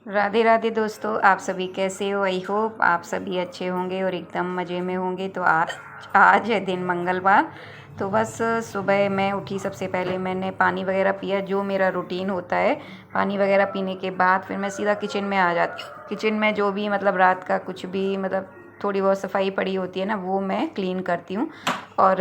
राधे राधे दोस्तों, आप सभी कैसे हो। आई होप आप सभी अच्छे होंगे और एकदम मज़े में होंगे। तो आज है दिन मंगलवार। तो बस सुबह मैं उठी, सबसे पहले मैंने पानी वगैरह पिया, जो मेरा रूटीन होता है। पानी वगैरह पीने के बाद फिर मैं सीधा किचन में आ जाती हूँ। किचन में जो भी मतलब रात का कुछ भी मतलब थोड़ी बहुत सफाई पड़ी होती है ना, वो मैं क्लीन करती हूँ। और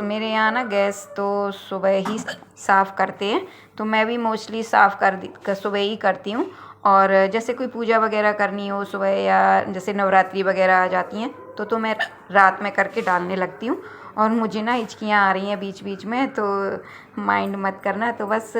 मेरे यहाँ ना गैस तो सुबह ही साफ़ करते हैं, तो मैं भी मोस्टली साफ़ सुबह ही करती हूँ। और जैसे कोई पूजा वगैरह करनी हो सुबह, या जैसे नवरात्रि वगैरह आ जाती हैं तो मैं रात में करके डालने लगती हूँ। और मुझे ना हिचकियाँ आ रही हैं बीच बीच में, तो माइंड मत करना। तो बस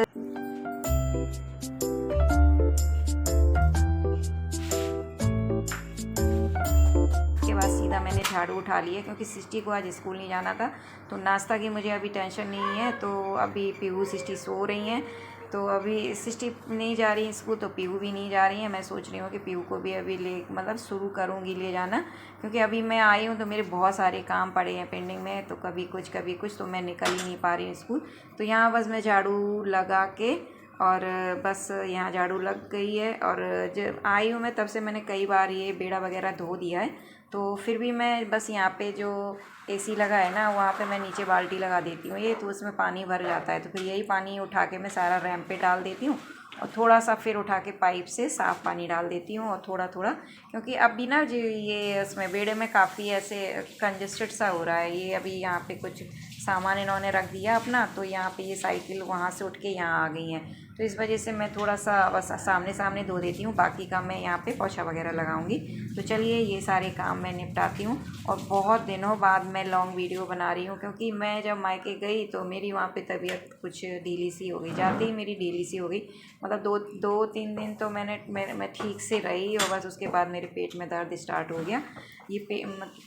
के बाद सीधा मैंने झाड़ू उठा लिया, क्योंकि सिस्टी को आज स्कूल नहीं जाना था। तो नाश्ता की मुझे अभी टेंशन नहीं है। तो अभी पीहू सिस्टी सो रही हैं, तो अभी सिस्टी नहीं जा रही स्कूल, तो पीहू भी नहीं जा रही है। मैं सोच रही हूँ कि पीहू को भी अभी ले मतलब शुरू करूँगी ले जाना, क्योंकि अभी मैं आई हूँ तो मेरे बहुत सारे काम पड़े हैं पेंडिंग में। तो कभी कुछ तो मैं निकल ही नहीं पा रही हूँ स्कूल। तो यहाँ बस मैं झाड़ू लगा के, और बस यहाँ झाड़ू लग गई है। और जब आई हूँ मैं तब से मैंने कई बार ये बेड़ा वगैरह धो दिया है। तो फिर भी मैं बस यहाँ पे जो एसी लगा है ना, वहाँ पे मैं नीचे बाल्टी लगा देती हूँ ये, तो उसमें पानी भर जाता है। तो फिर यही पानी उठा के मैं सारा रैंप पे डाल देती हूँ, और थोड़ा सा फिर उठा के पाइप से साफ़ पानी डाल देती हूँ, और थोड़ा थोड़ा, क्योंकि अभी ना जो ये उसमें बेड़े में काफ़ी ऐसे कंजेस्टेड सा हो रहा है। ये अभी यहाँ पे कुछ सामान इन्होंने रख दिया अपना, तो यहाँ पे ये साइकिल वहाँ से उठ के यहाँ आ गई हैं। तो इस वजह से मैं थोड़ा सा बस सामने सामने धो देती हूँ, बाकी का मैं यहाँ पे पोछा वगैरह लगाऊंगी। तो चलिए ये सारे काम मैं निपटाती हूँ। और बहुत दिनों बाद मैं लॉन्ग वीडियो बना रही हूँ, क्योंकि मैं जब मायके गई तो मेरी वहाँ पे तबीयत कुछ ढीली सी हो गई, जाते ही मेरी ढीली सी हो गई। मतलब दो तीन दिन तो मैं ठीक से रही, और बस उसके बाद मेरे पेट में दर्द स्टार्ट हो गया।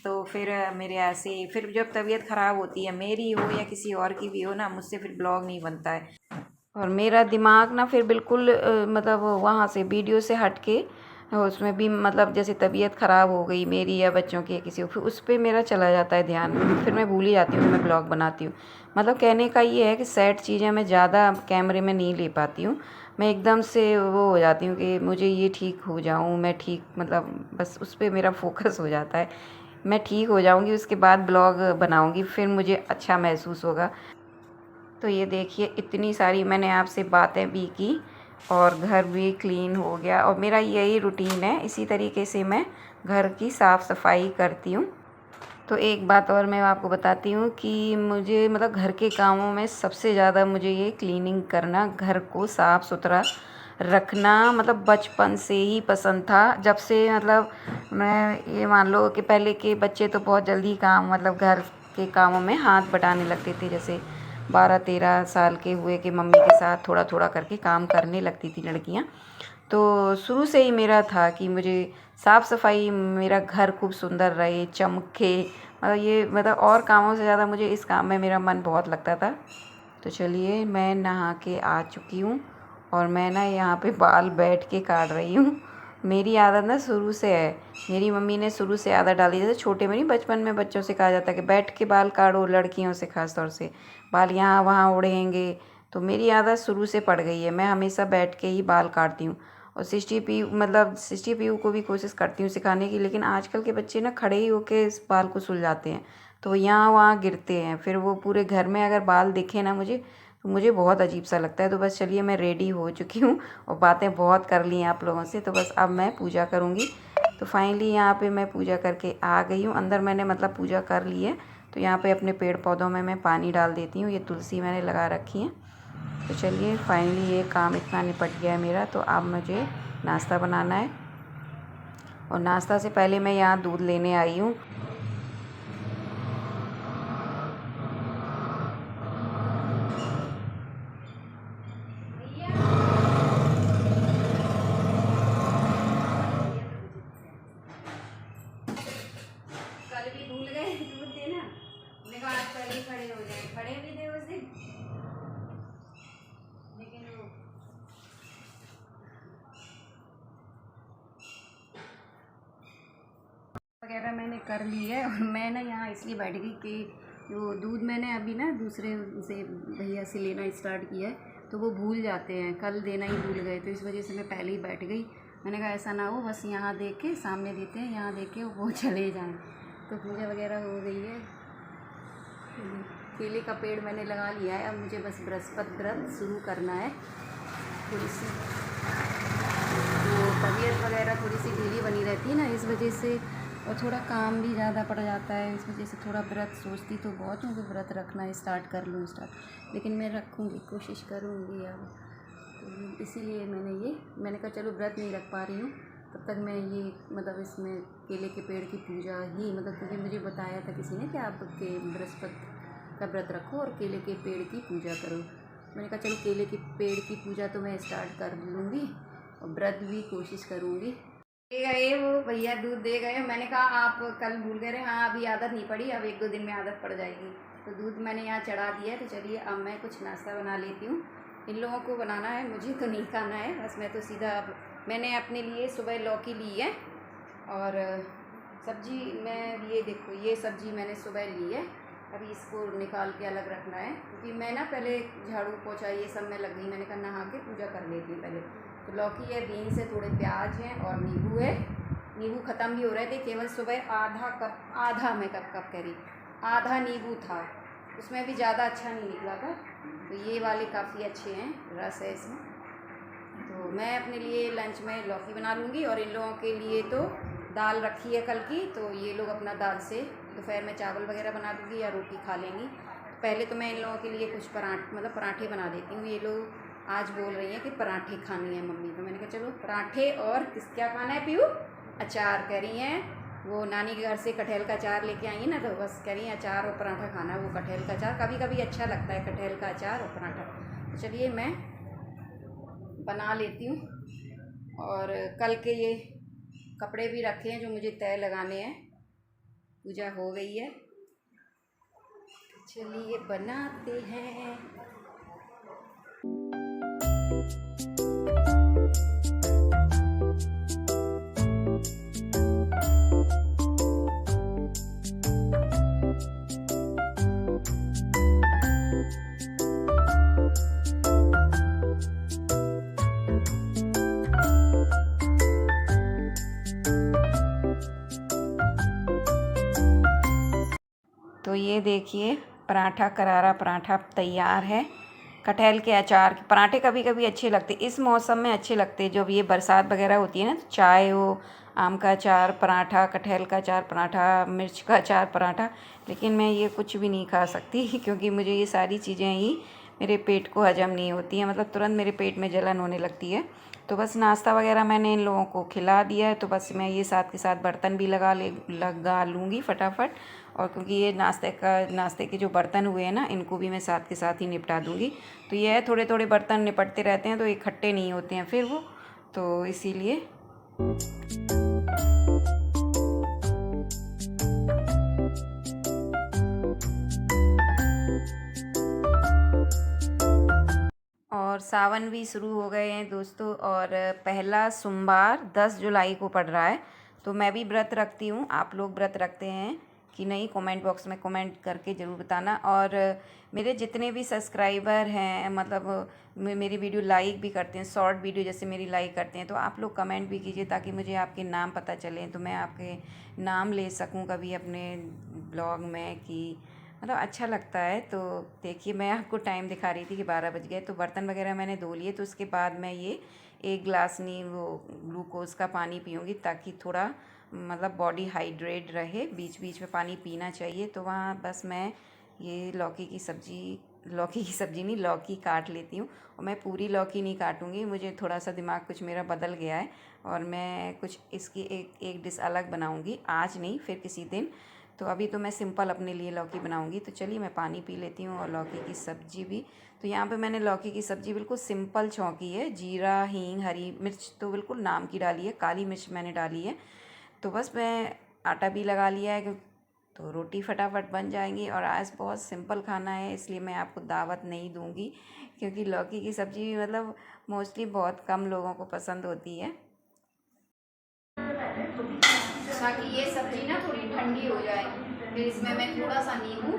तो फिर मेरे ऐसे, फिर जब तबीयत ख़राब होती है, मेरी हो या किसी और की भी हो ना, मुझसे फिर ब्लॉग नहीं बनता है। और मेरा दिमाग ना फिर बिल्कुल मतलब वहाँ से वीडियो से हट के, उसमें भी मतलब जैसे तबीयत ख़राब हो गई मेरी या बच्चों की या किसी को, फिर उस पर मेरा चला जाता है ध्यान। फिर मैं भूल ही जाती हूँ कि मैं ब्लॉग बनाती हूँ। मतलब कहने का ये है कि सैड चीज़ें मैं ज़्यादा कैमरे में नहीं ले पाती हूँ। मैं एकदम से वो हो जाती हूँ कि मुझे ये ठीक हो जाऊँ, मैं ठीक, मतलब बस उस पर मेरा फोकस हो जाता है। मैं ठीक हो जाऊँगी, उसके बाद ब्लॉग बनाऊँगी, फिर मुझे अच्छा महसूस होगा। तो ये देखिए, इतनी सारी मैंने आपसे बातें भी की, और घर भी क्लीन हो गया। और मेरा यही रूटीन है, इसी तरीके से मैं घर की साफ़ सफाई करती हूँ। तो एक बात और मैं आपको बताती हूँ कि मुझे मतलब घर के कामों में सबसे ज़्यादा मुझे ये क्लीनिंग करना, घर को साफ़ सुथरा रखना, मतलब बचपन से ही पसंद था। जब से मतलब मैं ये मान लो कि पहले के बच्चे तो बहुत जल्दी काम मतलब घर के कामों में हाथ बटाने लगते थे। जैसे 12-13 साल के हुए कि मम्मी के साथ थोड़ा थोड़ा करके काम करने लगती थी लड़कियां। तो शुरू से ही मेरा था कि मुझे साफ़ सफाई, मेरा घर खूब सुंदर रहे, चमके, मतलब ये मतलब और कामों से ज़्यादा मुझे इस काम में मेरा मन बहुत लगता था। तो चलिए, मैं नहा के आ चुकी हूँ, और मैं ना यहाँ पे बाल बैठ के काट रही हूँ। मेरी आदत ना शुरू से है, मेरी मम्मी ने शुरू से आदत डाली। जैसे छोटे में नहीं, बचपन में बच्चों से कहा जाता है कि बैठ के बाल काटो, लड़कियों से खास तौर से बाल यहाँ वहाँ उड़ेंगे। तो मेरी आदत शुरू से पड़ गई है, मैं हमेशा बैठ के ही बाल काटती हूँ। और सिस्टी पीयू को भी कोशिश करती हूँ सिखाने की, लेकिन आजकल के बच्चे ना खड़े ही होके इस बाल को सुलझाते हैं, तो यहाँ वहाँ गिरते हैं। फिर वो पूरे घर में अगर बाल दिखे ना मुझे, तो मुझे बहुत अजीब सा लगता है। तो बस चलिए, मैं रेडी हो चुकी हूँ, और बातें बहुत कर ली हैं आप लोगों से, तो बस अब मैं पूजा करूँगी। तो फाइनली यहाँ पे मैं पूजा करके आ गई हूँ अंदर। मैंने मतलब पूजा कर ली है। तो यहाँ पे अपने पेड़ पौधों में मैं पानी डाल देती हूँ, ये तुलसी मैंने लगा रखी है। तो चलिए, फाइनली ये काम इतना निपट गया है मेरा। तो अब मुझे नाश्ता बनाना है, और नाश्ता से पहले मैं यहाँ दूध लेने आई हूँ। कल भी भूल गए दूध देना, मैंने कहा आज पहले ही खड़े हो जाए, खड़े भी थे उस दिन, लेकिन वो वगैरह मैंने कर ली है। और मैं ना यहाँ इसलिए बैठ गई कि वो दूध मैंने अभी ना दूसरे से भैया से लेना स्टार्ट किया है, तो वो भूल जाते हैं, कल देना ही भूल गए, तो इस वजह से मैं पहले ही बैठ गई। मैंने कहा ऐसा ना हो बस यहाँ देख के सामने देते हैं, यहाँ देख के वो चले जाएं। तो पूजा वगैरह हो गई है। केले का पेड़ मैंने लगा लिया है। अब मुझे बस बृहस्पति व्रत शुरू करना है। थोड़ी सी तो तबीयत वगैरह थोड़ी सी ढीली बनी रहती है ना, इस वजह से, और थोड़ा काम भी ज़्यादा पड़ जाता है, इस वजह से थोड़ा व्रत सोचती तो बहुत हूँ कि व्रत रखना स्टार्ट कर लूँ लेकिन मैं रखूँगी, कोशिश करूँगी अब। तो इसीलिए मैंने कहा चलो व्रत नहीं रख पा रही हूँ तब तक मैं ये मतलब इसमें केले के पेड़ की पूजा ही, मतलब क्योंकि मुझे बताया था किसी ने कि आप के बृहस्पति का व्रत रखो और केले के पेड़ की पूजा करो। मैंने कहा चलो केले के पेड़ की पूजा तो मैं स्टार्ट कर लूँगी और व्रत भी कोशिश करूँगी। दे गए वो भैया, दूध दे गए। मैंने कहा आप कल भूल गए रहे, हाँ अभी आदत नहीं पड़ी, अब 1-2 दिन में आदत पड़ जाएगी। तो दूध मैंने यहाँ चढ़ा दिया है। तो चलिए अब मैं कुछ नाश्ता बना लेती हूँ। इन लोगों को बनाना है, मुझे तो नहीं खाना है। बस मैं तो सीधा अब मैंने अपने लिए सुबह लौकी ली है और सब्जी मैं ये देखो ये सब्जी मैंने सुबह ली है। अभी इसको निकाल के अलग रखना है क्योंकि मैं ना पहले झाड़ू पोछा ये सब में लग गई। मैंने कहा नहा के पूजा कर लेती हूँ पहले। तो लौकी है, बीन्स है, थोड़े प्याज हैं और नींबू है। नींबू ख़त्म भी हो रहे थे, केवल सुबह आधा मैं कप कह रही आधा नींबू था, उसमें भी ज़्यादा अच्छा नहीं निकला था। तो ये वाले काफ़ी अच्छे हैं, रस है इसमें। तो मैं अपने लिए लंच में लौकी बना लूँगी और इन लोगों के लिए तो दाल रखी है कल की, तो ये लोग अपना दाल से दोपहर में चावल वगैरह बना दूँगी या रोटी खा लेंगी। पहले तो मैं इन लोगों के लिए कुछ पराठे बना देती हूँ। ये लोग आज बोल रही हैं कि पराठे खाने हैं मम्मी, तो मैंने कहा चलो पराठे और क्या खाना है पीयू? अचार कह रही हैं। वो नानी के घर से कटहल का अचार लेके आई है ना, तो बस कह रही हैं अचार और पराठा खाना है। वो कटहल का अचार कभी कभी अच्छा लगता है, कटहल का अचार और पराठा। तो चलिए मैं बना लेती हूँ। और कल के ये कपड़े भी रखे हैं जो मुझे तय लगाने हैं। पूजा हो गई है, चलिए बनाते हैं। तो ये देखिए पराठा, करारा पराठा तैयार है। कटहल के अचार के पराठे कभी कभी अच्छे लगते, इस मौसम में अच्छे लगते। जब ये बरसात वगैरह होती है ना, तो चाय हो, आम का अचार पराठा, कटहल का अचार पराठा, मिर्च का अचार पराठा। लेकिन मैं ये कुछ भी नहीं खा सकती क्योंकि मुझे ये सारी चीज़ें ही मेरे पेट को हजम नहीं होती हैं, मतलब तुरंत मेरे पेट में जलन होने लगती है। तो बस नाश्ता वगैरह मैंने इन लोगों को खिला दिया है, तो बस मैं ये साथ के साथ बर्तन भी लगा लूँगी फटाफट। और क्योंकि ये नाश्ते के जो बर्तन हुए हैं ना, इनको भी मैं साथ के साथ ही निपटा दूँगी। तो ये है थोड़े थोड़े बर्तन निपटते रहते हैं तो इकट्ठे नहीं होते हैं फिर वो, तो इसीलिए। और सावन भी शुरू हो गए हैं दोस्तों, और पहला सोमवार 10 जुलाई को पड़ रहा है। तो मैं भी व्रत रखती हूँ। आप लोग व्रत रखते हैं कि नहीं, कमेंट बॉक्स में कमेंट करके ज़रूर बताना। और मेरे जितने भी सब्सक्राइबर हैं, मतलब मेरी वीडियो लाइक भी करते हैं, शॉर्ट वीडियो जैसे मेरी लाइक करते हैं, तो आप लोग कमेंट भी कीजिए ताकि मुझे आपके नाम पता चले, तो मैं आपके नाम ले सकूं कभी अपने ब्लॉग में, कि मतलब अच्छा लगता है। तो देखिए मैं आपको टाइम दिखा रही थी कि 12 बज गए। तो बर्तन वगैरह मैंने धो लिए, तो उसके बाद मैं ये 1 गिलास वो ग्लूकोज़ का पानी पीऊँगी ताकि थोड़ा मतलब बॉडी हाइड्रेट रहे। बीच बीच में पानी पीना चाहिए। तो वहाँ बस मैं ये लौकी की सब्ज़ी नहीं, लौकी काट लेती हूँ। और मैं पूरी लौकी नहीं काटूँगी, मुझे थोड़ा सा दिमाग कुछ मेरा बदल गया है और मैं कुछ इसकी एक डिश अलग बनाऊँगी, आज नहीं फिर किसी दिन। तो अभी तो मैं सिंपल अपने लिए लौकी बनाऊँगी। तो चलिए मैं पानी पी लेती हूँ और लौकी की सब्ज़ी भी। तो यहाँ पे मैंने लौकी की सब्ज़ी बिल्कुल सिंपल छौंकी है। जीरा, हींग, हरी मिर्च तो बिल्कुल नाम की डाली है, काली मिर्च मैंने डाली है। तो बस मैं आटा भी लगा लिया है, तो रोटी फटाफट बन जाएंगी। और आज बहुत सिंपल खाना है, इसलिए मैं आपको दावत नहीं दूंगी, क्योंकि लौकी की सब्ज़ी मतलब मोस्टली बहुत कम लोगों को पसंद होती है। ताकि ये सब्ज़ी ना थोड़ी ठंडी हो जाए, फिर इसमें मैं थोड़ा सा नींबू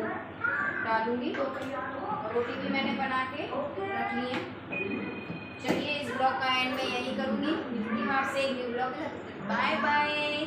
डालूँगी। रोटी भी मैंने बना के रख ली है। चलिए इस ब्लॉग का एंड मैं यही करूँगी, मिलती हूँ आपसे एक न्यू ब्लॉग। Bye bye.